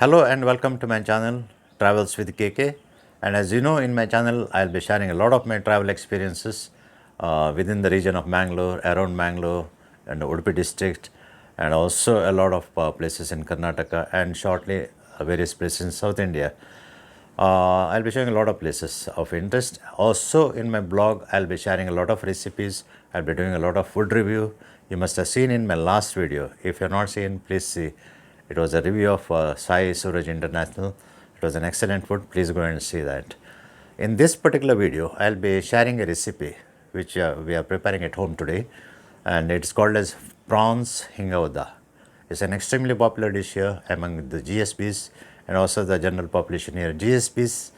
Hello and welcome to my channel Travels with KK. And as you know, in my channel, I'll be sharing a lot of my travel experiences within the region of Mangalore, around Mangalore, and the Udupi district, and also a lot of places in Karnataka, and shortly various places in South India. I'll be showing a lot of places of interest. Also, in my blog, I'll be sharing a lot of recipes. I'll be doing a lot of food review. You must have seen in my last video. If you're not seen, please see. It was a review of Sai Suraj International. It was an excellent food. Please go and see that. In this particular video, I'll be sharing a recipe which we are preparing at home today, and it's called as Prawns Hinga Udda. It's an extremely popular dish here among the GSBs and also the general population here. GSBs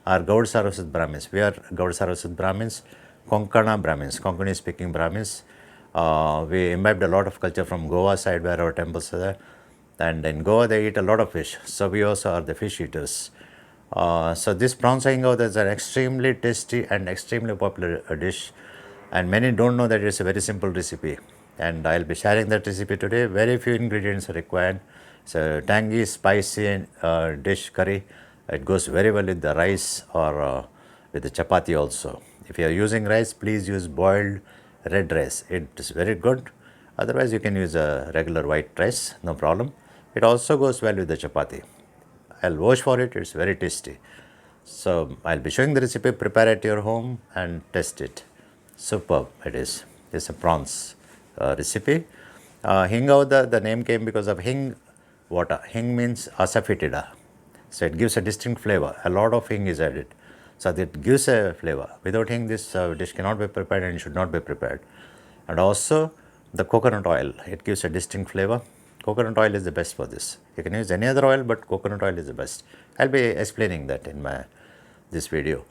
are Gaud Sarvaswat Brahmins. We are Gaud Sarvaswat Brahmins, Konkana Brahmins, Konkani speaking Brahmins. We imbibed a lot of culture from Goa side where our temples are there. And in Goa they eat a lot of fish. So we also are the fish eaters. So this prawns hinga is an extremely tasty and extremely popular dish, and many don't know that it's a very simple recipe, and I'll be sharing that recipe today. Very few ingredients are required. It's a tangy, spicy dish curry. It goes very well with the rice or with the chapati also. If you are using rice, please use boiled red rice. It is very good. Otherwise, you can use a regular white rice, no problem. It also goes well with the chapati. I'll vouch for it, it's very tasty. So I'll be showing the recipe, prepare at your home and test it. Superb it is. It's a prawns recipe. Hinga Udda, the name came because of hing water. Hing means asafoetida. So it gives a distinct flavor. A lot of hing is added. So that gives a flavor. Without hing, this dish cannot be prepared and should not be prepared. And also the coconut oil, it gives a distinct flavor. Coconut oil is the best for this. You can use any other oil, but coconut oil is the best. I'll be explaining that in this video.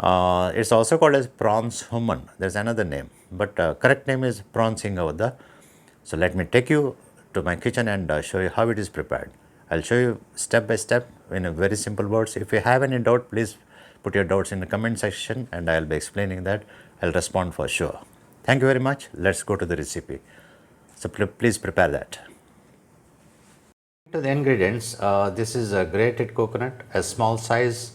It's also called as prawns human. There's another name, but correct name is prawns hinga udda. So let me take you to my kitchen and show you how it is prepared. I'll show you step by step in a very simple words. If you have any doubt, please put your doubts in the comment section and I'll be explaining that. I'll respond for sure. Thank you very much. Let's go to the recipe. So please prepare that. To the ingredients, this is a grated coconut, a small size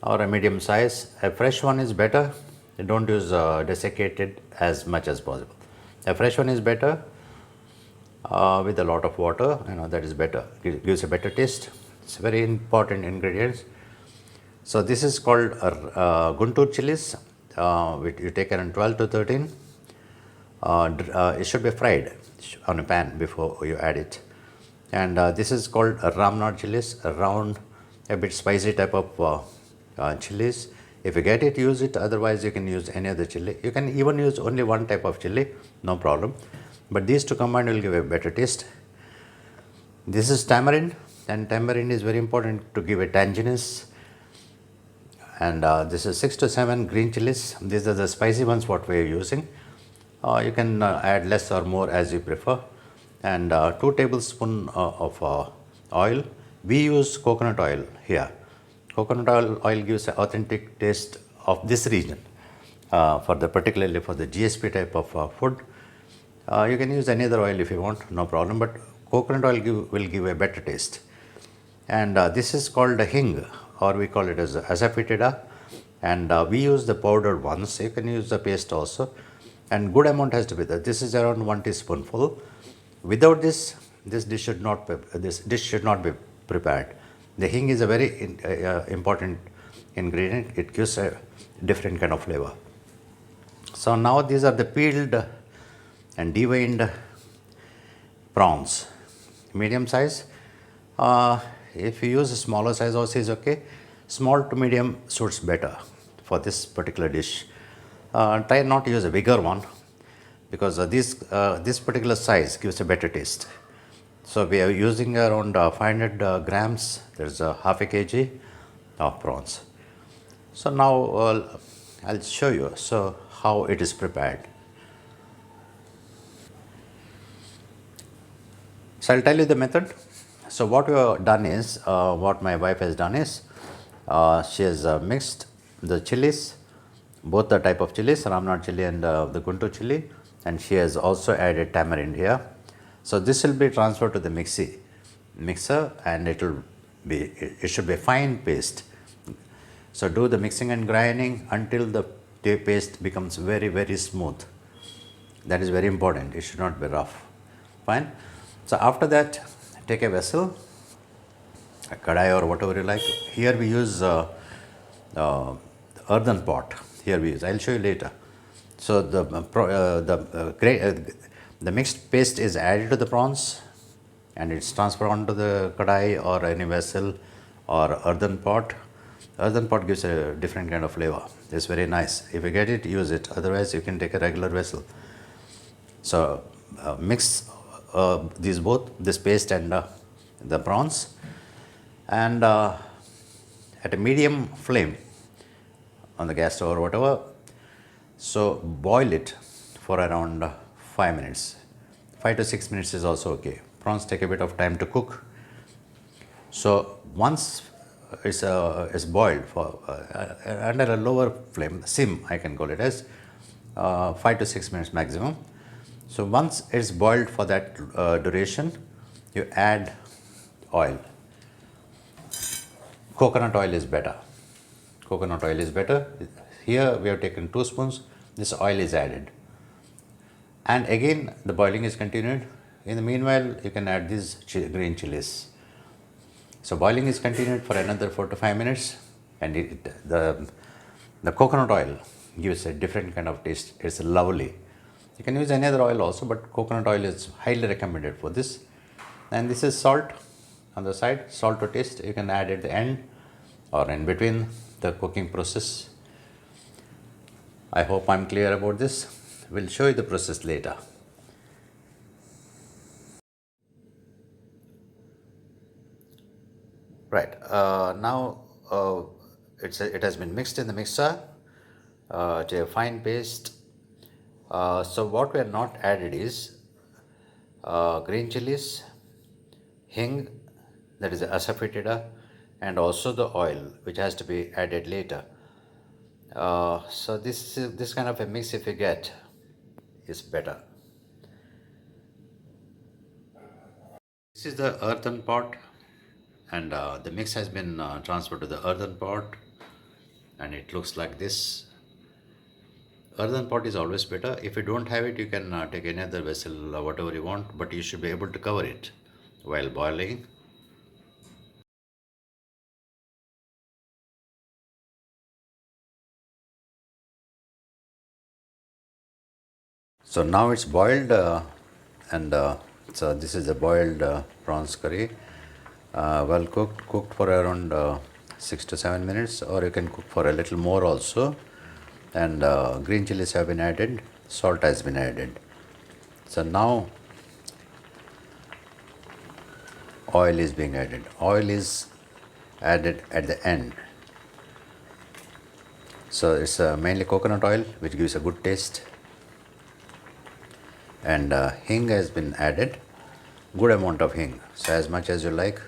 or a medium size. A fresh one is better. You don't use desiccated as much as possible. A fresh one is better with a lot of water. That is better. It gives a better taste. It's a very important ingredients. So this is called Guntur chilies. You take around 12 to 13. It should be fried on a pan before you add it. And this is called Ramnad chilies, a round, a bit spicy type of chilies. If you get it, use it. Otherwise, you can use any other chili. You can even use only one type of chili, no problem. But these two combined will give a better taste. This is tamarind, and tamarind is very important to give a tanginess. And this is 6 to 7 green chilies. These are the spicy ones what we are using. You can add less or more as you prefer. And 2 tablespoons of oil. We use coconut oil here. Coconut oil gives an authentic taste of this region, particularly for the GSP type of food. You can use any other oil if you want, no problem, but coconut oil will give a better taste. And this is called a hing, or we call it as asafoetida, and we use the powdered ones. You can use the paste also, and good amount has to be there. This is around 1 teaspoonful. Without this, this dish should not be prepared. The hing is a very important ingredient. It gives a different kind of flavor. So now these are the peeled and deveined prawns, medium size. If you use a smaller size also is okay. Small to medium suits better for this particular dish. Try not to use a bigger one, because this particular size gives a better taste. So we are using around 500 grams. There's a half a kg of prawns. So now I'll show you how it is prepared. So I'll tell you the method. So what we have done is, what my wife has done is, she has mixed the chilies, both the type of chilies, Ramnad chili and the Guntur chili, and she has also added tamarind here. So this will be transferred to the mixer, and it will it should be a fine paste. So do the mixing and grinding until the paste becomes very, very smooth. That is very important. It should not be rough. Fine. So after that, take a vessel, a kadai or whatever you like. Here we use earthen pot. Here we use. I'll show you later. So the mixed paste is added to the prawns, and it's transferred onto the kadai or any vessel or earthen pot. Earthen pot gives a different kind of flavor. It's very nice. If you get it, use it. Otherwise, you can take a regular vessel. So mix these both, this paste and the prawns, and at a medium flame on the gas stove or whatever. So boil it for around 5 minutes. 5 to 6 minutes is also okay. Prawns take a bit of time to cook. So once it's boiled for under a lower flame, sim I can call it as, 5 to 6 minutes maximum. So once it's boiled for that duration, you add oil. Coconut oil is better. Coconut oil is better. Here we have taken 2 spoons. This oil is added. And again the boiling is continued. In the meanwhile, you can add these green chilies. So boiling is continued for another 4 to 5 minutes, and the coconut oil gives a different kind of taste. It's lovely. You can use any other oil also, but coconut oil is highly recommended for this. And this is salt on the side, salt to taste. You can add at the end or in between the cooking process. I hope I'm clear about this. We'll show you the process later. Right, now it has been mixed in the mixer to a fine paste. So what we have not added is green chilies, hing, that is asafoetida, and also the oil, which has to be added later. So this kind of a mix, if you get, is better. This is the earthen pot, and the mix has been transferred to the earthen pot, and it looks like this. Earthen pot is always better. If you don't have it, you can take any other vessel or whatever you want, but you should be able to cover it while boiling. So now it's boiled, and so this is the boiled prawns curry, well cooked for around 6 to 7 minutes, or you can cook for a little more also. And green chilies have been added, salt has been added. So now oil is being added. Oil is added at the end. So it's mainly coconut oil, which gives a good taste. And hing has been added, good amount of hing, so as much as you like.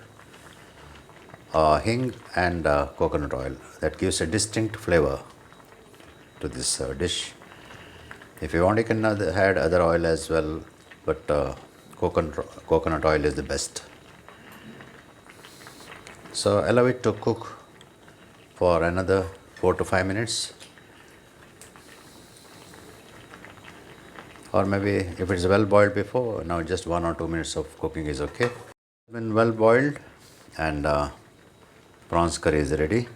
Hing and coconut oil, that gives a distinct flavor to this dish. If you want, you can add other oil as well, but coconut oil is the best. So allow it to cook for another 4 to 5 minutes. Or maybe if it's well boiled before, now just 1 or 2 minutes of cooking is okay. When well boiled, and prawns curry is ready.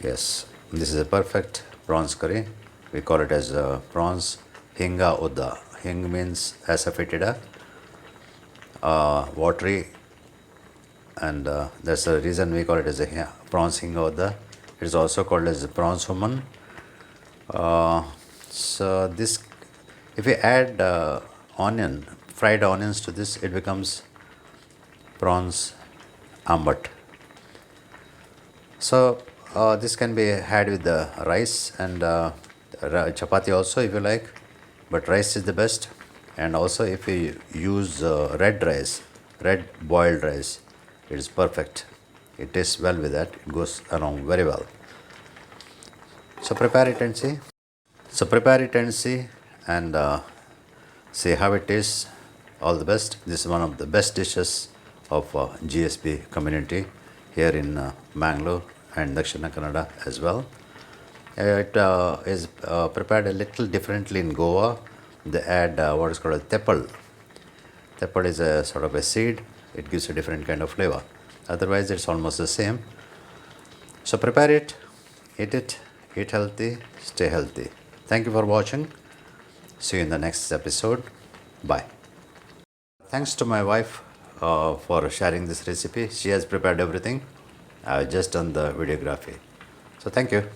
Yes, this is a perfect prawns curry. We call it as prawns hinga udda. Hing means asafoetida, watery, and that's the reason we call it as a prawns hinga udda. It is also called as prawns human. So this, if you add fried onions to this, it becomes prawns ambat. So this can be had with the rice and chapati also if you like, but rice is the best. And also if you use red boiled rice, it is perfect. It tastes well with that. It goes along very well. So prepare it and see. And see how it tastes. All the best. This is one of the best dishes of GSB community here in Mangalore and Dakshina Kannada as well. It is prepared a little differently in Goa. They add what is called a teppal. Teppal is a sort of a seed. It gives a different kind of flavor. Otherwise, it's almost the same. So prepare it, eat healthy, stay healthy. Thank you for watching. See you in the next episode. Bye. Thanks to my wife for sharing this recipe. She has prepared everything. I have just done the videography. So thank you.